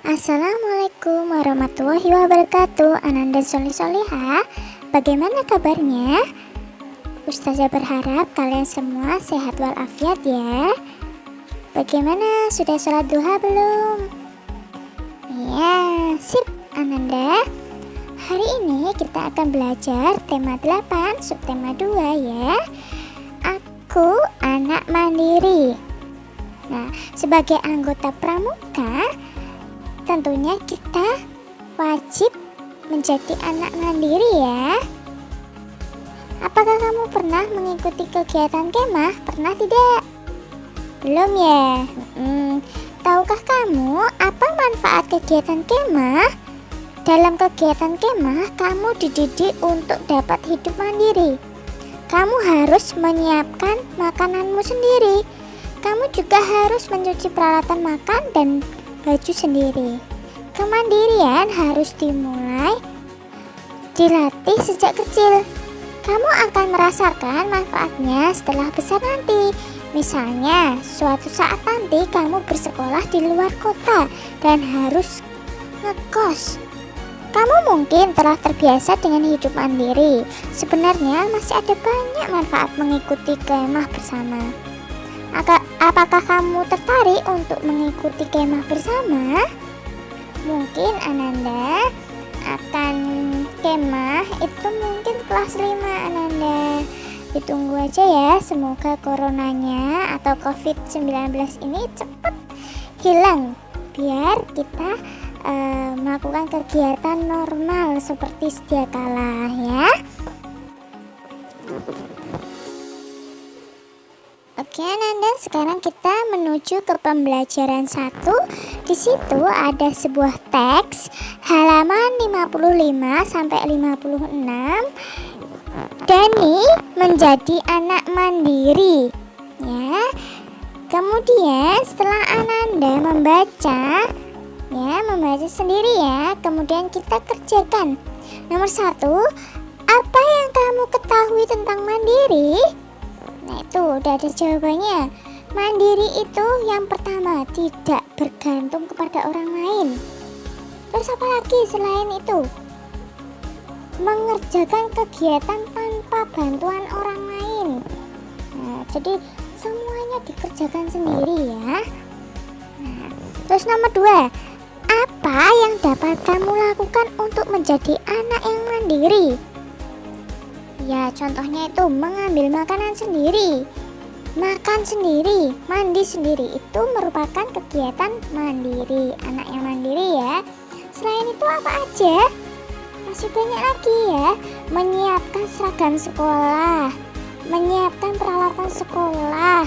Assalamualaikum warahmatullahi wabarakatuh. Ananda Solihah, bagaimana kabarnya? Ustazah berharap kalian semua sehat walafiat ya. Bagaimana, sudah sholat duha belum? Ya, sip Ananda. Hari ini kita akan belajar tema 8 subtema 2 ya. Aku anak mandiri. Nah, sebagai anggota pramuka tentunya kita wajib menjadi anak mandiri ya. Apakah kamu pernah mengikuti kegiatan kemah? Pernah tidak? Belum ya? Tahukah kamu apa manfaat kegiatan kemah? Dalam kegiatan kemah, kamu dididik untuk dapat hidup mandiri. Kamu harus menyiapkan makananmu sendiri. Kamu juga harus mencuci peralatan makan dan baju sendiri. Kemandirian harus dilatih sejak kecil. Kamu akan merasakan manfaatnya setelah besar nanti. Misalnya, suatu saat nanti kamu bersekolah di luar kota dan harus ngekos. Kamu mungkin telah terbiasa dengan hidup mandiri. Sebenarnya masih ada banyak manfaat mengikuti kemah bersama. Apakah kamu tertarik untuk mengikuti kemah bersama? Mungkin Ananda akan kemah itu mungkin kelas 5 Ananda. Ditunggu aja ya, semoga coronanya atau COVID-19 ini cepat hilang biar kita melakukan kegiatan normal seperti sedia kala ya. Oke Ananda, sekarang kita menuju ke pembelajaran 1. Di situ ada sebuah teks halaman 55 sampai 56. Dani menjadi anak mandiri. Ya. Kemudian setelah Ananda membaca sendiri ya, kemudian kita kerjakan. Nomor 1, apa yang kamu ketahui tentang mandiri? Nah itu udah ada jawabannya. Mandiri itu yang pertama, tidak bergantung kepada orang lain. Terus apa lagi selain itu? Mengerjakan kegiatan tanpa bantuan orang lain. Nah, jadi semuanya dikerjakan sendiri ya. Nah, terus nomor 2, apa yang dapat kamu lakukan untuk menjadi anak yang mandiri? Ya, contohnya itu mengambil makanan sendiri, makan sendiri, mandi sendiri. Itu merupakan kegiatan mandiri, anak yang mandiri ya. Selain itu apa aja? Masih banyak lagi ya. Menyiapkan seragam sekolah, menyiapkan peralatan sekolah,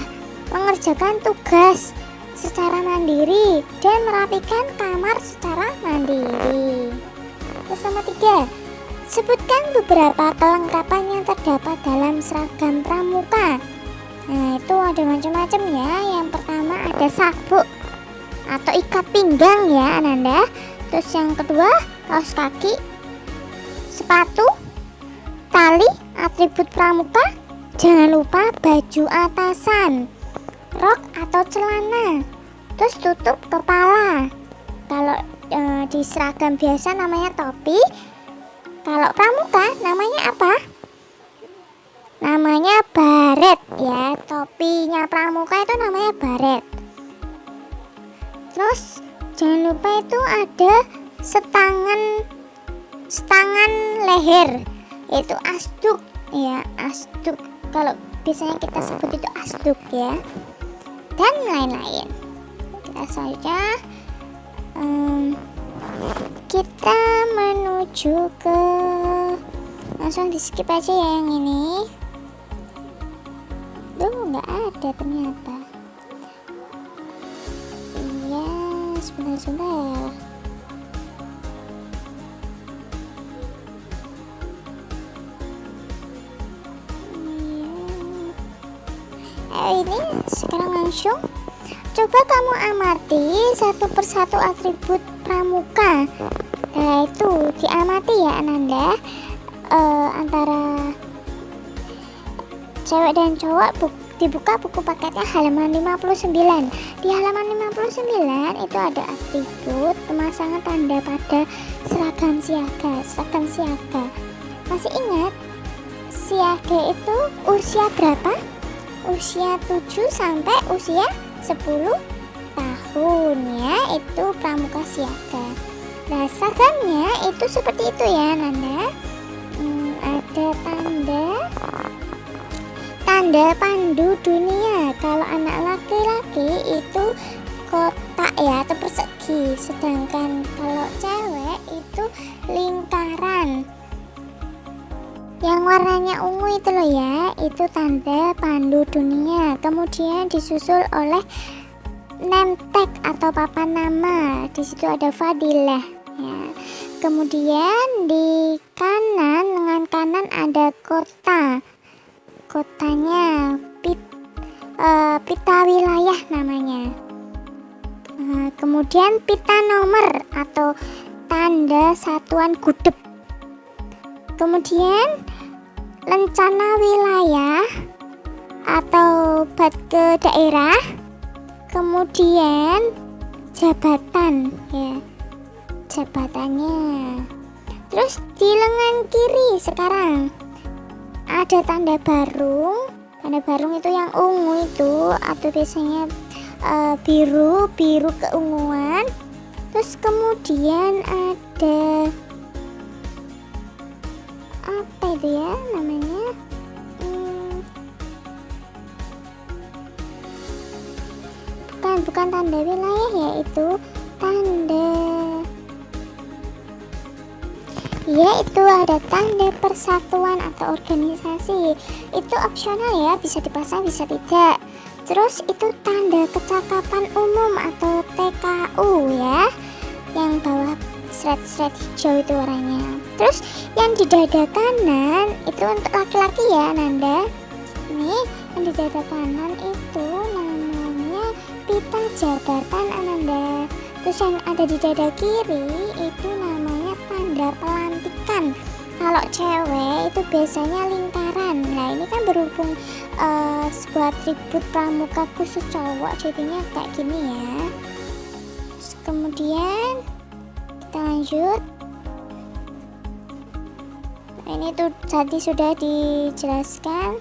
mengerjakan tugas secara mandiri, dan merapikan kamar secara mandiri. Terus nomor 3, sebutkan beberapa kelengkapan yang terdapat dalam seragam pramuka. Nah itu ada macam-macam ya. Yang pertama ada sabuk atau ikat pinggang ya Ananda. Terus yang kedua kaos kaki, sepatu, tali, atribut pramuka. Jangan lupa baju atasan, rok atau celana. Terus tutup kepala. Kalau di seragam biasa namanya topi. Kalau pramuka namanya apa? Namanya baret ya. Topinya pramuka itu namanya baret. Terus jangan lupa itu ada setangan leher, yaitu asduk ya, asduk. Kalau biasanya kita sebut itu asduk ya. Dan lain-lain. Kita saja kita menuju ke, langsung di skip aja ya yang ini. Nggak ada ternyata. Iya, sebentar. Ini sekarang langsung coba kamu amati satu persatu atribut pramuka. Nah itu diamati ya Ananda. Antara cewek dan cowok dibuka buku paketnya halaman 59. Di halaman 59 itu ada atribut pemasangan tanda pada seragam siaga. Masih ingat siaga itu usia berapa? Usia 7 sampai usia 10 tahun ya, itu pramuka siaga. Nah, seragamnya itu seperti itu ya Nanda. Ada tanda pandu dunia. Kalau anak laki-laki itu kotak ya atau persegi, sedangkan kalau cewek itu lingkaran. Yang warnanya ungu itu loh ya, itu tanda pandu dunia. Kemudian disusul oleh name tag atau papan nama. Di situ ada Fadilah ya. Kemudian di lengan kanan ada kota. Kotanya pita wilayah namanya. Kemudian pita nomor atau tanda satuan gudep. Kemudian lencana wilayah atau bat ke daerah. Kemudian jabatan ya, jabatannya. Terus di lengan kiri sekarang ada tanda barung. Tanda barung itu yang ungu itu, atau biasanya biru keunguan. Terus kemudian ada apa itu ya namanya, bukan tanda wilayah ya, itu tanda ya, itu ada tanda persatuan atau organisasi. Itu opsional ya, bisa dipasang bisa tidak. Terus itu tanda kecakapan umum atau TKU ya, yang bawah seret-seret hijau itu warnanya. Terus yang di dada kanan itu untuk laki-laki ya Nanda. Ini yang di dada kanan itu namanya pita jabatan Ananda. Terus yang ada di dada kiri itu namanya tanda pelantikan. Kalau cewek itu biasanya lingkaran. Nah ini kan berhubung sebuah atribut pramuka khusus cowok, jadinya kayak gini ya. Terus kemudian kita lanjut. Nah, ini tuh tadi sudah dijelaskan.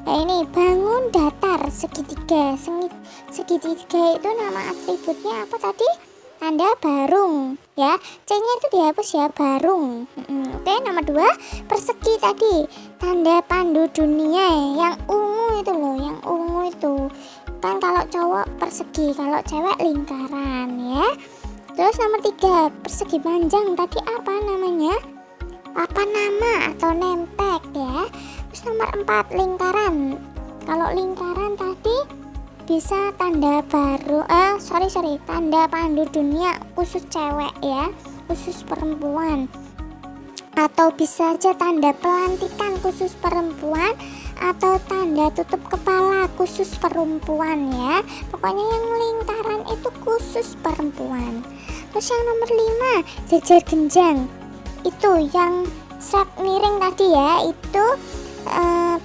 Nah ini bangun datar segitiga. Segitiga itu nama atributnya apa tadi? Tanda barung ya. C-nya itu dihapus ya, barung. Oke, nomor 2 persegi tadi, tanda pandu dunia yang ungu itu loh, yang ungu itu kan kalau cowok persegi, kalau cewek lingkaran ya. Terus nomor 3 persegi panjang tadi apa namanya? Apa nama atau name tag ya. Terus nomor 4 lingkaran. Kalau lingkaran tadi bisa tanda tanda pandu dunia khusus cewek ya, khusus perempuan. Atau bisa aja tanda pelantikan khusus perempuan, atau tanda tutup kepala khusus perempuan ya. Pokoknya yang lingkaran itu khusus perempuan. Terus yang nomor 5 jejer genjang. Itu yang seret miring tadi ya, itu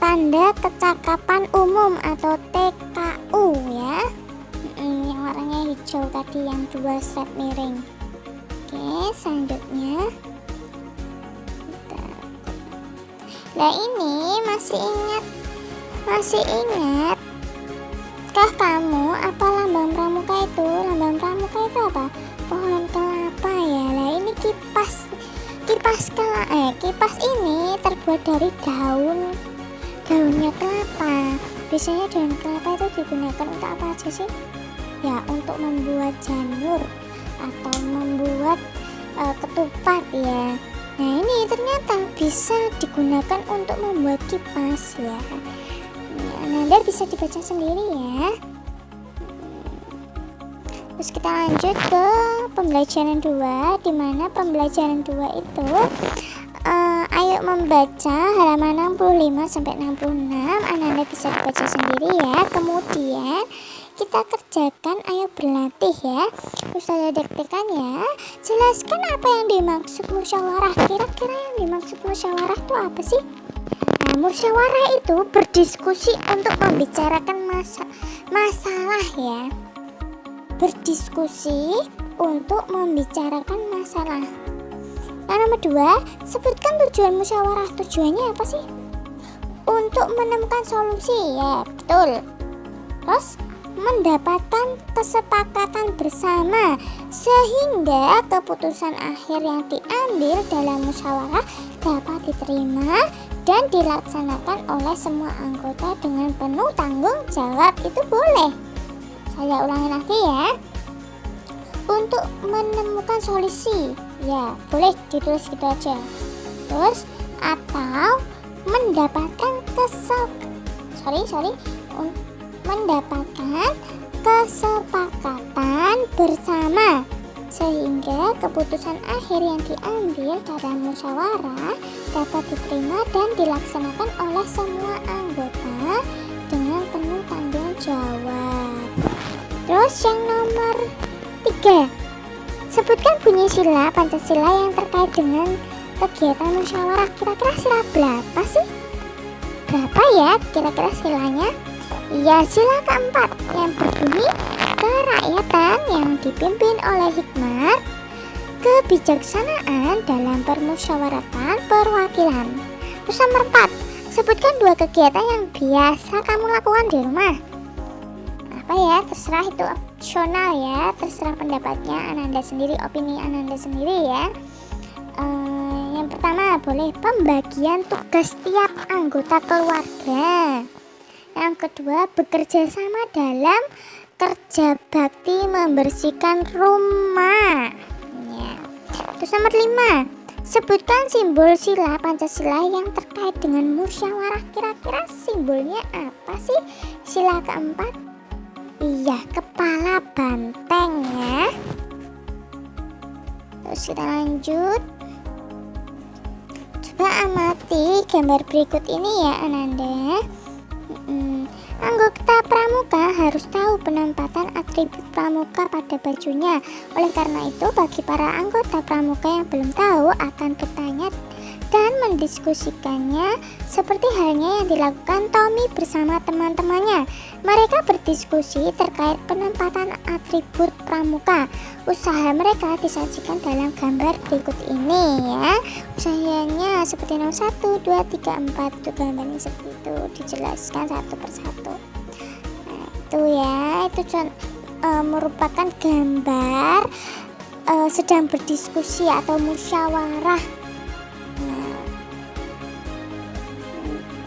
tanda kecakapan umum atau TKU ya. Yang warnanya hijau tadi, yang 2 seret miring. Oke, selanjutnya. Nah ini masih ingat kah kamu apa lambang pramuka itu? Lambang pramuka itu apa? Pohon kelapa ya. Nah ini kipas ini terbuat dari daunnya kelapa. Biasanya daun kelapa itu digunakan untuk apa aja sih? Ya untuk membuat janur atau membuat ketupat ya. Nah ini ternyata bisa digunakan untuk membuat kipas ya. Anda bisa dibaca sendiri ya. Terus kita lanjut ke pembelajaran 2, di mana pembelajaran 2 itu ayo membaca halaman 65 sampai 66. Anda bisa dibaca sendiri ya. Kemudian kita kerjakan, ayo berlatih ya. Terus saya diktekan ya. Jelaskan apa yang dimaksud musyawarah. Kira-kira yang dimaksud musyawarah itu apa sih? musyawarah itu berdiskusi untuk membicarakan masalah ya. Berdiskusi untuk membicarakan masalah. Yang nomor 2, sebutkan tujuan musyawarah. Tujuannya apa sih? Untuk menemukan solusi, ya betul. Terus mendapatkan kesepakatan bersama sehingga keputusan akhir yang diambil dalam musyawarah dapat diterima dan dilaksanakan oleh semua anggota dengan penuh tanggung jawab. Itu boleh. Saya ulangi lagi ya. Untuk menemukan solusi, ya boleh ditulis gitu aja. Terus atau mendapatkan mendapatkan kesepakatan bersama sehingga keputusan akhir yang diambil dalam musyawarah dapat diterima dan dilaksanakan oleh semua anggota dengan penuh tanggung jawab. Terus yang nomor 3, sebutkan bunyi sila Pancasila yang terkait dengan kegiatan musyawarah. Kira-kira sila berapa sih? Berapa ya kira-kira silanya? Ya, sila keempat yang berbunyi kerakyatan yang dipimpin oleh hikmat, kebijaksanaan dalam permusyawaratan perwakilan. Terus nomor 4, sebutkan 2 kegiatan yang biasa kamu lakukan di rumah. Apa ya, terserah, itu opsional ya, terserah pendapatnya Ananda sendiri, opini Ananda sendiri ya. Yang pertama boleh pembagian tugas tiap anggota keluarga. Yang kedua bekerja sama dalam kerja bakti membersihkan rumah ya. Terus nomor 5, sebutkan simbol sila Pancasila yang terkait dengan musyawarah. Kira-kira simbolnya apa sih? Sila keempat, iya, kepala banteng ya. Terus kita lanjut. Coba amati gambar berikut ini ya Ananda. Anggota pramuka harus tahu penempatan atribut pramuka pada bajunya. Oleh karena itu, bagi para anggota pramuka yang belum tahu akan bertanya dan mendiskusikannya seperti halnya yang dilakukan Tommy bersama teman-temannya. Mereka berdiskusi terkait penempatan atribut pramuka. Usaha mereka disajikan dalam gambar berikut ini ya. Usahanya seperti nomor 1, 2, 3, 4. Itu gambarnya seperti itu, dijelaskan satu persatu. Nah, itu ya, itu merupakan gambar sedang berdiskusi atau musyawarah. Nah,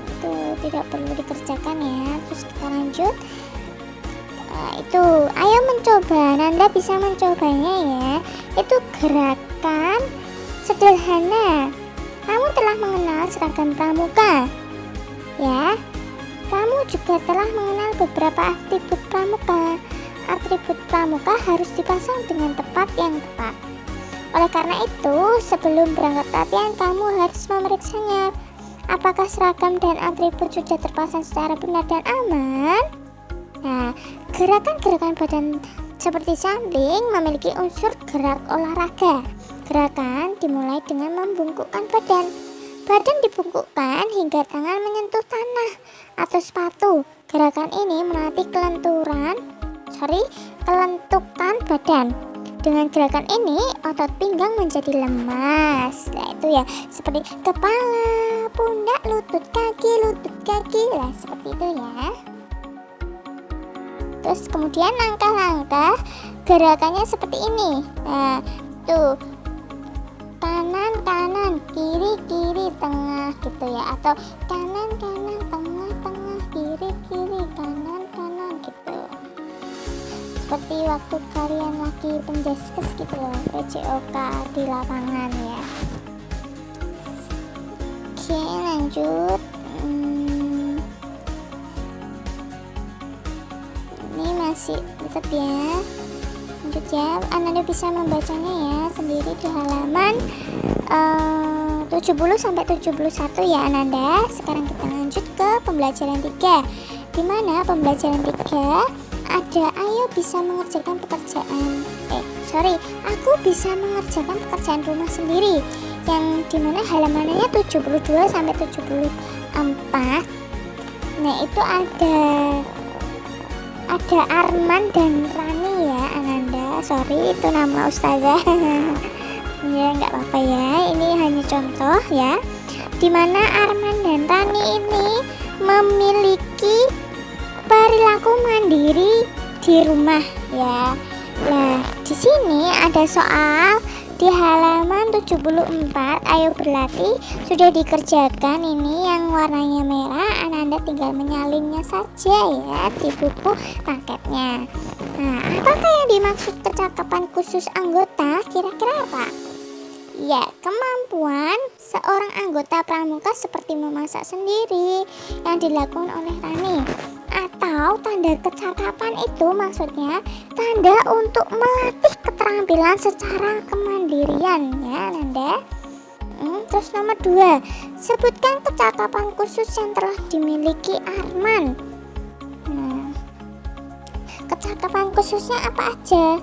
itu tidak perlu dikerjakan ya. Terus kita lanjut. Itu ayo mencoba, Nanda bisa mencobanya ya. Itu gerakan sederhana. Kamu telah mengenal seragam pramuka ya. Kamu juga telah mengenal beberapa atribut pramuka. Atribut pramuka harus dipasang dengan tepat yang tepat. Oleh karena itu, sebelum berangkat latihan kamu harus memeriksanya. Apakah seragam dan atribut sudah terpasang secara benar dan aman? Nah, gerakan-gerakan badan seperti jumping memiliki unsur gerak olahraga. Gerakan dimulai dengan membungkukkan badan. Badan dibungkukkan hingga tangan menyentuh tanah atau sepatu. Gerakan ini melatih kelentukan badan. Dengan gerakan ini, otot pinggang menjadi lemas. Nah, itu ya, seperti kepala, pundak, lutut kaki. Nah, seperti itu ya. Terus kemudian langkah-langkah gerakannya seperti ini. Nah, tuh kanan, kiri, tengah gitu ya. Atau kanan, tengah, kiri, kanan gitu. Seperti waktu kalian lagi penjaskes gitu loh, PJOK di lapangan ya. Oke, lanjut. Ini masih tetap ya. Lanjut ya, Anda bisa membacanya ya sendiri di halaman 70-71 ya Ananda. Sekarang kita lanjut ke pembelajaran 3, di mana pembelajaran 3 ada ayo bisa mengerjakan aku bisa mengerjakan pekerjaan rumah sendiri, yang dimana halamannya 72-73 4. Nah itu ada Arman dan Rani ya Ananda, sorry itu nama ustazah. Ya nggak apa-apa ya, ini hanya contoh ya, dimana Arman dan Rani ini memiliki perilaku mandiri di rumah ya. Nah di sini ada soal di halaman 74, ayo berlatih, sudah dikerjakan ini yang warnanya merah, Ananda tinggal menyalinnya saja ya di buku paketnya. Nah, apakah yang dimaksud kecakapan khusus anggota? Kira-kira apa? Ya, kemampuan seorang anggota pramuka seperti memasak sendiri yang dilakukan oleh Rani. Atau tanda kecakapan itu maksudnya tanda untuk melatih keterampilan secara kemandirian ya Nanda. Terus nomor 2, sebutkan kecakapan khusus yang telah dimiliki Arman. Nah, kecakapan khususnya apa aja?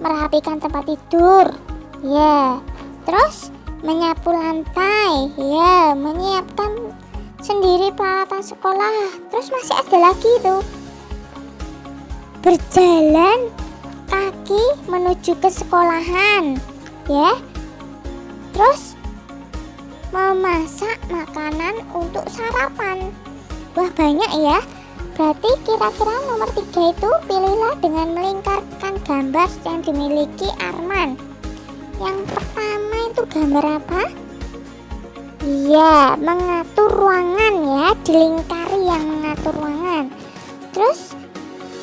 Merapikan tempat tidur ya, terus menyapu lantai ya, menyiapkan sendiri peralatan sekolah. Terus masih ada lagi tuh, berjalan kaki menuju ke sekolahan ya, terus memasak makanan untuk sarapan. Wah banyak ya, berarti kira-kira nomor 3 itu pilihlah dengan melingkarkan gambar yang dimiliki Arman. Yang pertama itu gambar apa? Iya, mengatur ruangan ya, dilingkari yang mengatur ruangan. Terus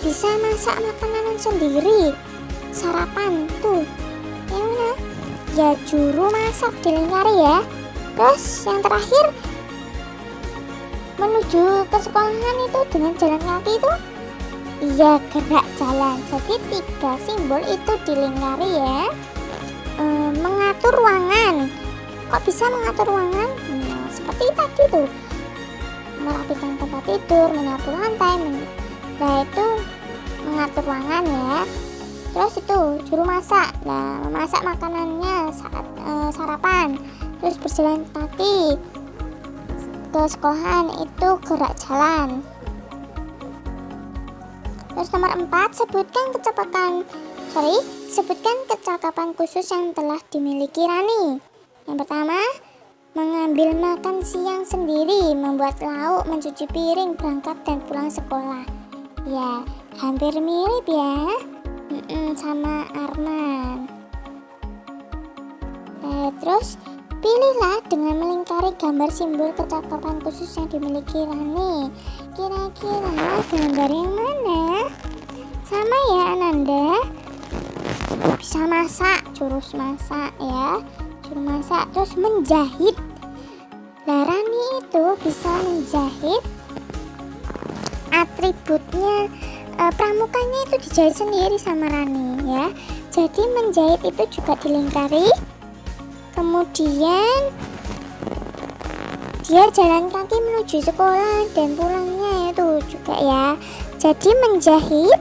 bisa masak makanan sendiri, sarapan tuh. Yang mana? Ya juru masak dilingkari ya. Terus yang terakhir menuju ke sekolahan itu dengan jalan kaki itu. Iya, gerak jalan. Jadi 3 simbol itu dilingkari ya. Mengatur ruangan. Kok bisa mengatur ruangan? Nah, seperti tadi tuh, merapikan tempat tidur, menyapu lantai, nah itu mengatur ruangan ya. Terus itu juru masak, nah memasak makanannya saat sarapan. Terus berjalan kaki ke sekolahan itu gerak jalan. Terus nomor 4, sebutkan kecakapan khusus yang telah dimiliki Rani. Yang pertama, mengambil makan siang sendiri, membuat lauk, mencuci piring, berangkat dan pulang sekolah. Ya, hampir mirip ya sama Arman. Terus, pilihlah dengan melingkari gambar simbol kecakapan khusus yang dimiliki Rani. Kira-kira gambar yang mana? Sama ya Ananda? Bisa masak, juru masak ya. Juru masak, terus menjahit. Nah, Rani itu bisa menjahit, atributnya pramukanya itu dijahit sendiri sama Rani ya. Jadi menjahit itu juga dilingkari. Kemudian dia jalan kaki menuju sekolah dan pulangnya itu juga ya. Jadi menjahit,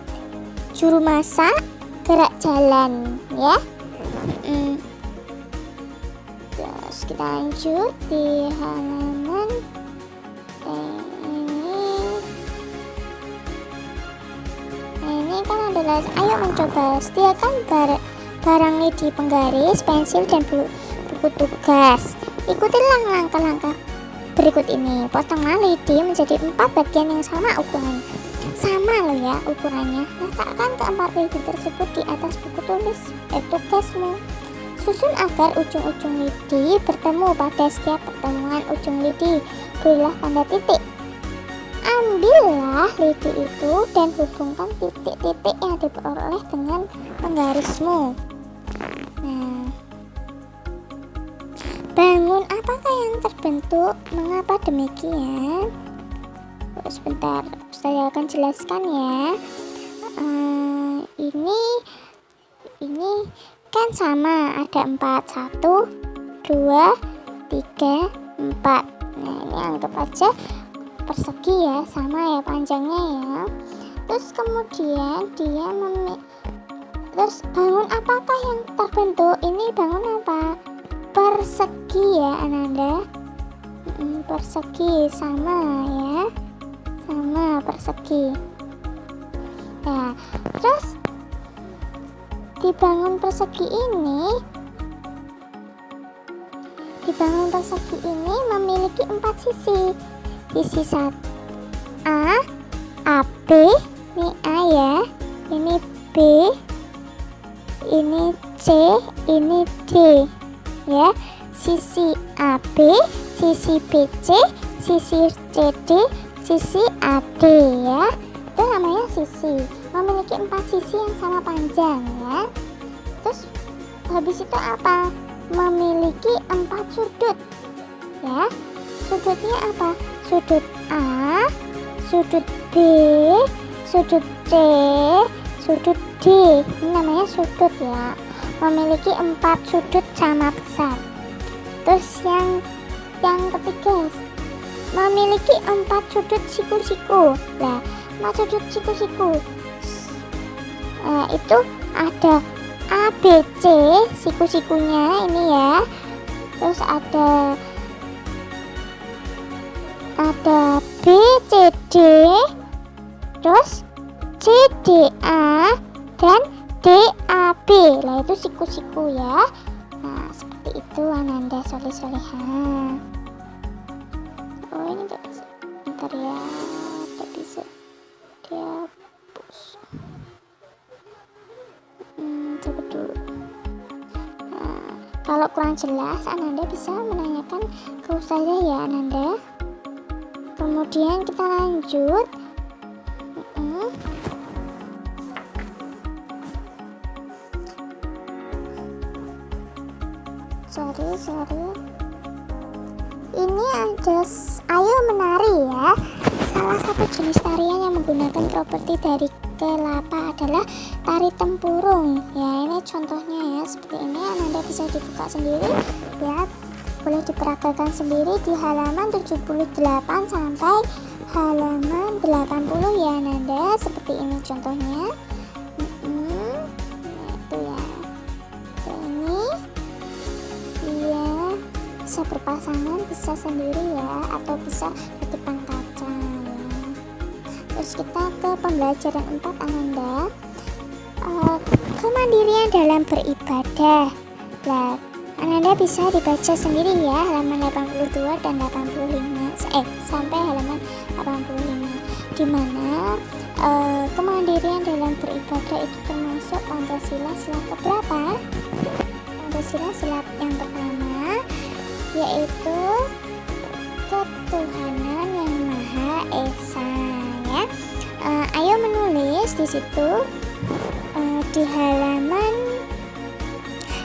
juru masak, gerak jalan ya. Terus kita lanjut di halaman ini kan adalah ayo mencoba, sediakan barang di penggaris, pensil dan buku tugas. Ikutilah langkah-langkah berikut ini. Potonglah lidi menjadi 4 bagian yang sama ukuran. Sama loh ya ukurannya. Letakkan keempat lidi tersebut di atas buku tugasmu. Susun agar ujung-ujung lidi bertemu pada setiap pertemuan ujung lidi. Berilah tanda titik. Ambillah lidi itu dan hubungkan titik-titik yang diperoleh dengan penggarismu. Nah, bangun apakah yang terbentuk? Mengapa demikian? Sebentar, saya akan jelaskan ya. Ini kan sama, ada 4, 1, 2, 3, 4. Nah ini anggap aja persegi ya, sama ya panjangnya ya. Terus kemudian dia terus bangun apakah yang terbentuk? Ini bangun apa? Persegi ya Ananda. Persegi, sama ya, sama persegi. Nah, terus dibangun persegi ini memiliki 4 sisi. Sisi A, AB, ini A ya, ini B, ini C, ini D ya. Sisi AB, sisi BC, sisi CD, sisi AD ya. Itu namanya sisi. Memiliki 4 sisi yang sama panjang ya. Terus habis itu apa? Memiliki 4 sudut ya. Sudutnya apa? Sudut A, sudut B, sudut C, sudut D. Ini namanya sudut ya. Memiliki 4 sudut sama besar. Terus yang ketiga, memiliki 4 sudut siku-siku. Nah, 4 sudut siku-siku itu ada A, B, C siku-sikunya ini ya. Terus ada B, C, D, terus C, D, A, dan D, A, B. Nah, itu siku-siku ya. Nah, seperti itu Ananda soleh-soleha. Oh, ini enggak bisa. Bentar ya, enggak bisa dihapus. Coba dulu. Nah, kalau kurang jelas Ananda bisa menanyakan ke saya ya Ananda. Kemudian kita lanjut. Sorry. Ini ada ayo menari ya. Salah satu jenis tarian yang menggunakan properti dari kelapa adalah tari tempurung. Ya, ini contohnya ya, seperti ini. Ananda bisa dibuka sendiri ya. Boleh diperagakan sendiri di halaman 78 sampai halaman 80 ya Ananda. Seperti ini contohnya. Nah, itu ya. Ini dia bisa berpasangan, bisa sendiri ya, atau bisa di depan kaca ya. Terus kita ke pembelajaran 4 Ananda. Kemandirian dalam beribadah. Nah, Ananda bisa dibaca sendiri ya, halaman 82 dan 85 sampai halaman 85, di mana kemandirian dalam beribadah itu termasuk Pancasila sila keberapa? Pancasila sila yang pertama, yaitu ketuhanan yang Maha Esa ya. Ayo menulis di situ di halaman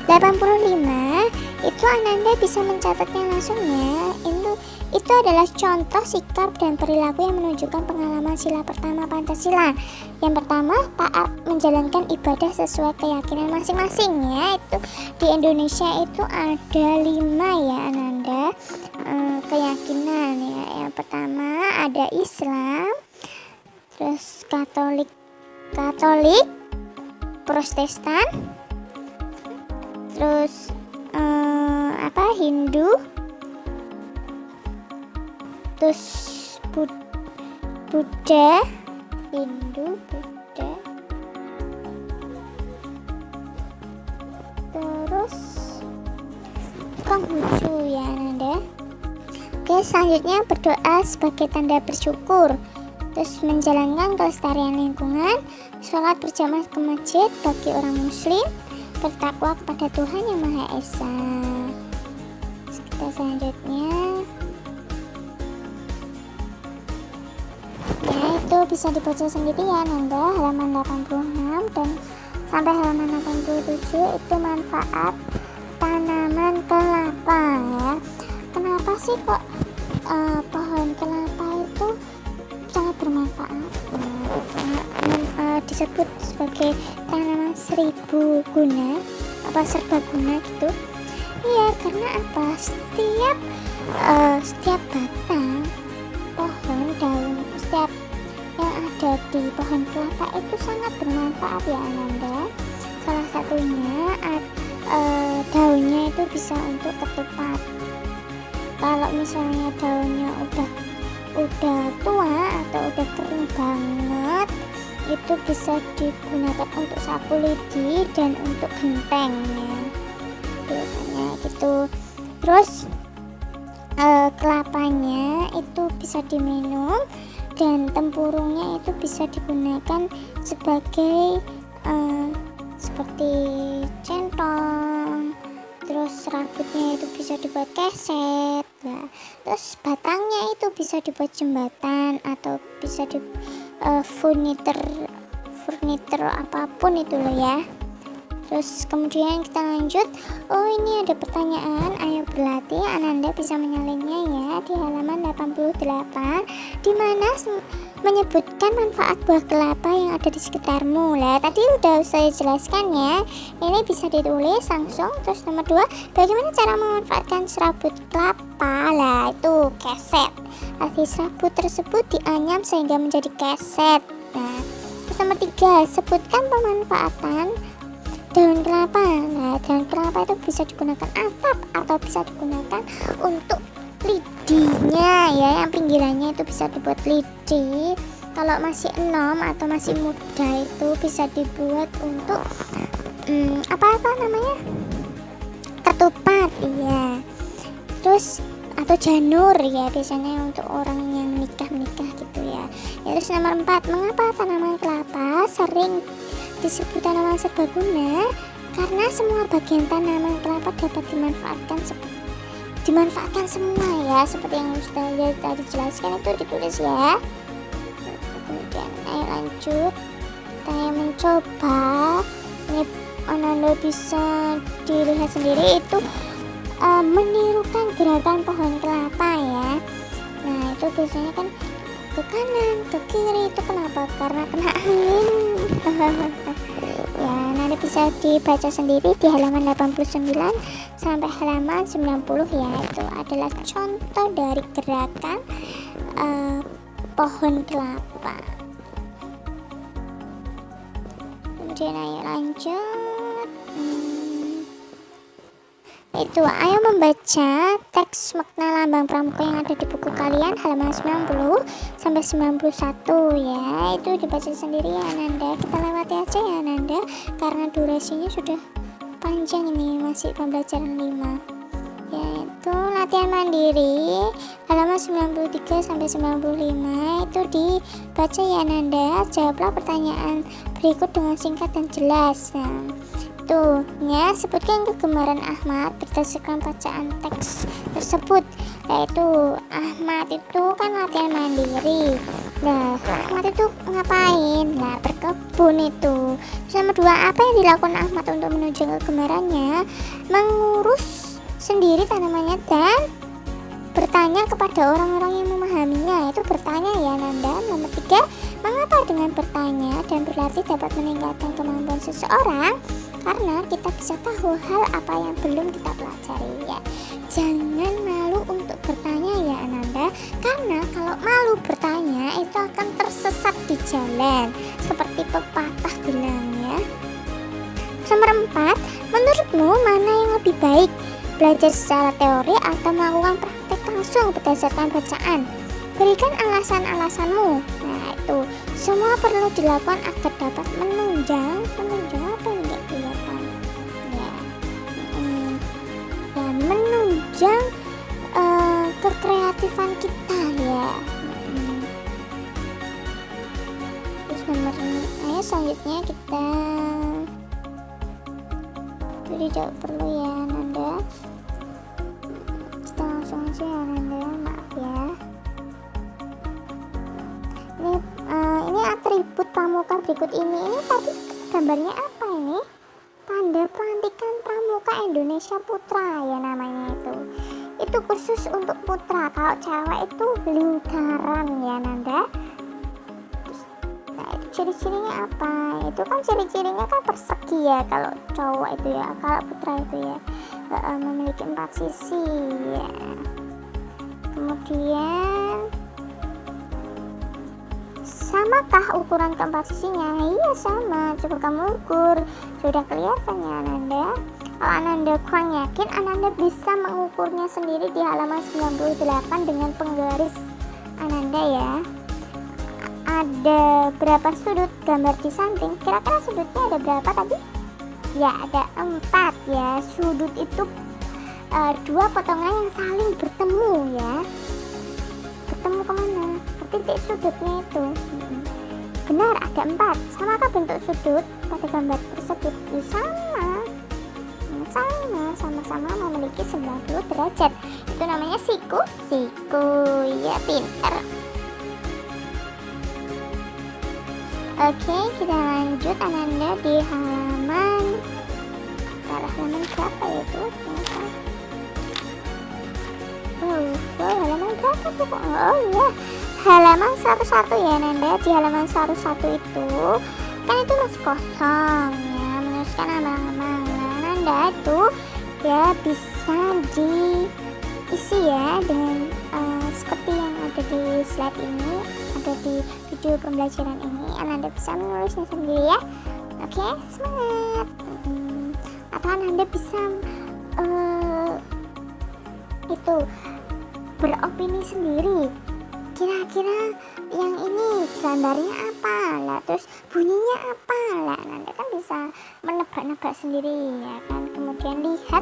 85 itu Ananda bisa mencatatnya langsung ya. Itu adalah contoh sikap dan perilaku yang menunjukkan pengalaman sila pertama Pancasila. Yang pertama, taat menjalankan ibadah sesuai keyakinan masing-masing ya. Itu di Indonesia itu ada 5 ya Ananda keyakinan ya. Yang pertama ada Islam, terus Katolik, Protestan, terus Hindu, terus Buddha, Hindu, Buddha, terus Konghucu ya Ananda. Oke, selanjutnya berdoa sebagai tanda bersyukur, terus menjalankan kelestarian lingkungan, sholat berjamaah ke masjid bagi orang muslim, bertakwa kepada Tuhan yang Maha Esa. Kita selanjutnya ya, itu bisa dibaca sendiri ya Nanda, halaman 86 dan sampai halaman 87. Itu manfaat tanaman kelapa ya. Kenapa sih kok pohon kelapa itu sangat bermanfaat? Disebut sebagai tanaman 1000 guna, serbaguna gitu. Iya, karena apa? Setiap batang pohon, daun, setiap yang ada di pohon kelapa itu sangat bermanfaat ya Ananda. Salah satunya daunnya itu bisa untuk ketupat. Kalau misalnya daunnya udah tua atau udah kering banget, itu bisa digunakan untuk sapu lidi dan untuk gentengnya biasanya gitu. Terus kelapanya itu bisa diminum dan tempurungnya itu bisa digunakan sebagai seperti centong. Terus rambutnya itu bisa dibuat keset. Nah, terus batangnya itu bisa dibuat jembatan atau bisa di furniture apapun itu loh ya. Terus kemudian kita lanjut. Oh, ini ada pertanyaan, ayo berlatih. Ananda bisa menyalinnya ya di halaman 88, di mana menyebutkan manfaat buah kelapa yang ada di sekitarmu. Lah, tadi udah saya jelaskan ya. Ini bisa ditulis langsung. Terus nomor 2, bagaimana cara memanfaatkan serabut kelapa? Lah, itu keset. Arti serabut tersebut dianyam sehingga menjadi keset. Nah, terus nomor 3, sebutkan pemanfaatan daun kelapa. Nah, daun kelapa itu bisa digunakan atap atau bisa digunakan untuk lidinya ya, yang pinggirannya itu bisa dibuat lidi. Kalau masih enom atau masih muda itu bisa dibuat untuk apa namanya, ketupat iya. Terus atau janur ya, biasanya untuk orang yang menikah gitu ya. Terus nomor 4, mengapa tanaman kelapa sering disebut tanaman serbaguna? Karena semua bagian tanaman kelapa dapat dimanfaatkan semua ya, seperti yang sudah tadi jelaskan itu ditulis ya. Kemudian ayo lanjut, saya mencoba. Ini Ananda bisa dilihat sendiri itu menirukan gerakan pohon kelapa ya. Nah, itu biasanya kan ke kanan, ke kiri. Itu kenapa? Karena kena angin. Ya, nanti bisa dibaca sendiri di halaman 89 sampai halaman 90 ya. Itu adalah contoh dari gerakan pohon kelapa. Kemudian ayo lanjut. Itu ayo membaca teks makna lambang pramuka yang ada di buku kalian halaman 90 sampai 91 ya. Itu dibaca sendiri ya Ananda. Kita lewati aja ya Ananda karena durasinya sudah panjang, ini masih pembelajaran 5. Yaitu latihan mandiri halaman 93 sampai 95. Itu dibaca ya Ananda. Jawablah pertanyaan berikut dengan singkat dan jelas. Nah, tuh ya, sebutkan kegemaran Ahmad berdasarkan bacaan teks tersebut. Yaitu Ahmad itu kan latihan mandiri. Nah, Ahmad itu ngapain? Nah, berkebun itu. Terus nomor 2, apa yang dilakukan Ahmad untuk menunjukkan kegemarannya? Mengurus sendiri tanamannya dan bertanya kepada orang-orang yang memahaminya. Itu bertanya ya Nanda. Nomor 3, mengapa dengan bertanya dan berlatih dapat meningkatkan kemampuan seseorang? Karena kita bisa tahu hal apa yang belum kita pelajari ya. Jangan malu untuk bertanya ya Ananda, karena kalau malu bertanya itu akan tersesat di jalan seperti pepatah bilang ya. Nomor 4, menurutmu mana yang lebih baik, belajar secara teori atau melakukan praktek langsung berdasarkan bacaan? Berikan alasan-alasanmu. Nah, itu semua perlu dilakukan agar dapat menunjang apa ini nggak kelihatan ya, ya menunjang kekreatifan kita ya. Terus nomor selanjutnya kita tidak perlu ya Nanda, kita langsung aja ya Nanda, maaf ya. Ini atribut pramuka berikut ini tadi gambarnya apa ini? Tanda pelantikan pramuka Indonesia Putra ya namanya itu. Itu khusus untuk putra. Kalau cewek itu lingkaran ya Nanda. Nah, itu ciri-cirinya apa? Itu kan ciri-cirinya kan persegi ya kalau cowok itu ya. Kalau putra itu ya memiliki 4 sisi ya. Kemudian samakah ukuran keempat sisinya? Iya sama, coba kamu ukur, sudah kelihatan ya Nanda. Kalau Ananda kurang yakin, Ananda bisa mengukurnya sendiri di halaman 98 dengan penggaris Ananda ya. Ada berapa sudut gambar di samping? Kira-kira sudutnya ada berapa tadi? Ya, ada 4 ya. Sudut itu dua potongan yang saling bertemu ya. Bertemu kemana? Ke titik sudutnya itu. Benar, ada 4. Samakah bentuk sudut pada gambar tersebut? Ya, sama-sama memiliki 90 derajat. Itu namanya siku. Ya, pintar. Oke, kita lanjut. Ananda di halaman berapa ya itu? Halaman berapa tuh? Oh ya, halaman 101 ya Ananda. Di halaman 101 itu kan itu masih kosong ya, menuliskan abang-abang. Ananda itu ya bisa diisi ya dengan seperti yang ada di slide ini, ada di video pembelajaran ini. Ananda bisa menulisnya sendiri ya. Oke, semangat. Atau Ananda bisa itu beropini sendiri, kira-kira yang ini gambarnya apa lah, terus bunyinya apa lah. Anda kan bisa menebak-nebak sendiri ya kan, kemudian lihat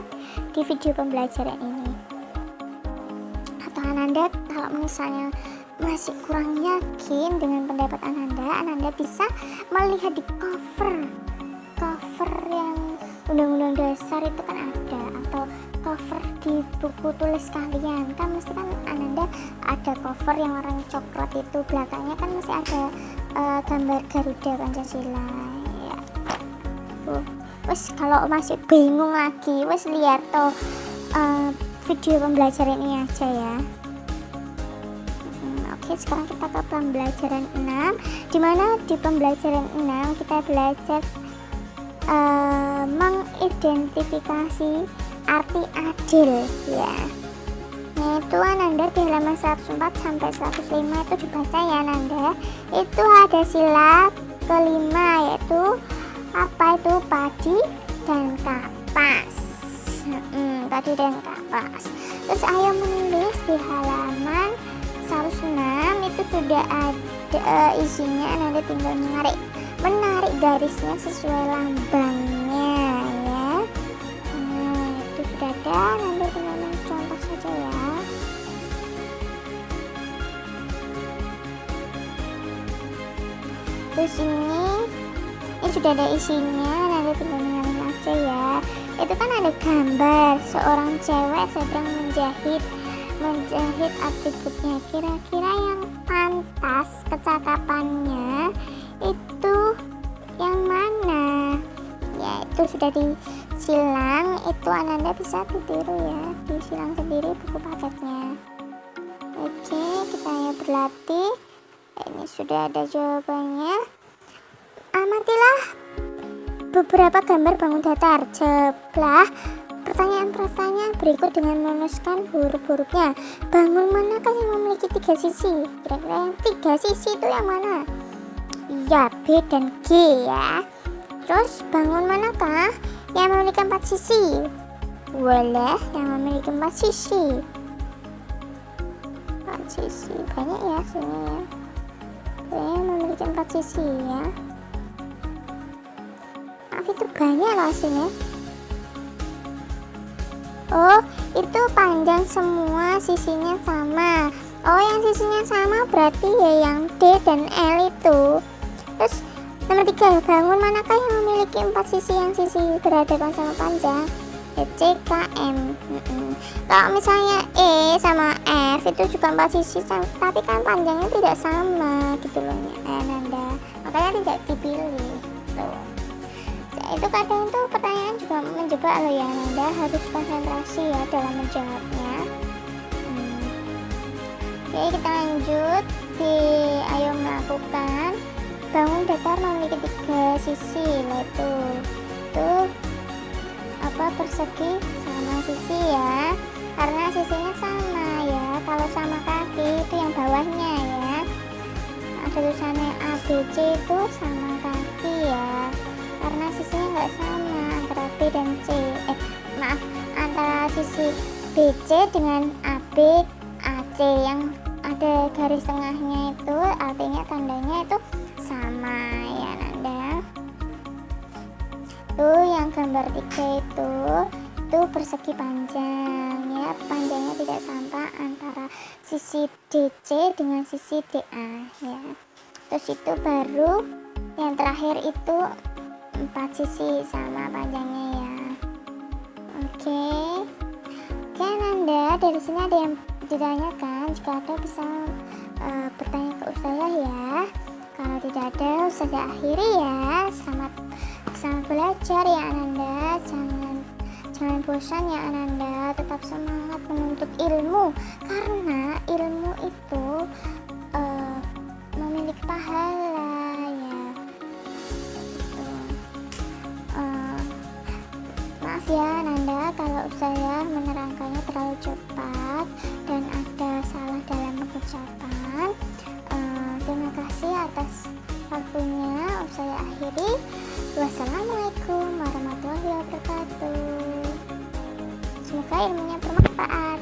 di video pembelajaran ini. Atau Ananda kalau misalnya masih kurang yakin dengan pendapat Ananda bisa melihat di cover yang undang-undang dasar itu kan ada, atau cover di buku tulis kalian kan mesti kan Ananda ada cover yang warna coklat, itu belakangnya kan masih ada gambar Garuda Pancasila ya. Wes kalau masih bingung lagi, wes lihat tuh video pembelajaran ini aja ya. Oke, sekarang kita ke pembelajaran 6, dimana di pembelajaran 6 kita belajar mengidentifikasi arti adil ya. Itu Ananda di halaman 104 sampai 105 itu dibaca ya Ananda. Itu ada sila kelima, yaitu apa itu? Padi dan kapas. Padi dan kapas. Terus ayo menulis di halaman 106, itu sudah ada isinya. Ananda tinggal menarik garisnya sesuai lambangnya ya. Itu sudah ada, Ananda tinggal mencontoh saja ya. Terus ini sudah ada isinya, Ananda tinggal mengalami aja ya. Itu kan ada gambar seorang cewek sedang menjahit atributnya. Kira-kira yang pantas kecakapannya itu yang mana? Ya, itu sudah disilang, itu Ananda bisa ditiru ya, disilang sendiri buku paketnya. Oke, kita ayo berlatih. Ini sudah ada jawabannya. Amatilah beberapa gambar bangun datar. Jawablah pertanyaan-pertanyaan berikut dengan menuliskan huruf-hurufnya. Bangun manakah yang memiliki 3 sisi? Kira-kira yang 3 sisi itu yang mana? Ya, B dan G ya. Terus bangun manakah yang memiliki 4 sisi? Boleh, yang memiliki 4 sisi. 4 sisi banyak ya sini ya. Yang memiliki 4 sisi ya. Maaf, itu banyak loh sini. Oh, itu panjang semua, sisinya sama. Oh, yang sisinya sama berarti ya yang D dan L itu. Terus nomor 3, bangun manakah yang memiliki 4 sisi yang sisi berhadapan sama panjang? Ya, C, K, M. Kalau misalnya E sama F itu juga 4 sisi, tapi kan panjangnya tidak sama gitu loh ya Ananda. Makanya tidak dipilih tuh. Itu kadang itu pertanyaan juga menjebak loh ya Ananda, harus konsentrasi ya dalam menjawabnya. Oke, kita lanjut di ayo melakukan. Bangun datar memiliki 3 sisi, yaitu persegi sama sisi ya, karena sisinya sama ya. Kalau sama kaki itu yang bawahnya ya, ada tulisannya ABC itu sama kaki ya, karena sisinya nggak sama antara B dan C, sisi BC dengan AB AC yang ada garis tengahnya itu artinya tandanya itu sama ya Nanda. Tuh yang gambar 3 itu persegi panjang ya, panjangnya tidak sama antara sisi DC dengan sisi DA ya. Terus itu baru yang terakhir itu 4 sisi sama panjangnya ya. Oke Nanda, dari sini ada yang ditanyakan, jika ada bisa bertanya ke Ustazah ya. Kalau tidak ada, Ustazah akhiri ya. Selamat belajar ya Ananda, jangan bosan ya Ananda, tetap semangat menuntut ilmu karena ilmu itu memiliki pahala ya. Maaf ya Nanda kalau saya menerangkannya terlalu cepat dan ada salah dalam pengucapan. Terima kasih atas waktunya. Saya akhiri. Wassalamualaikum warahmatullahi wabarakatuh. Semoga ilmunya bermanfaat.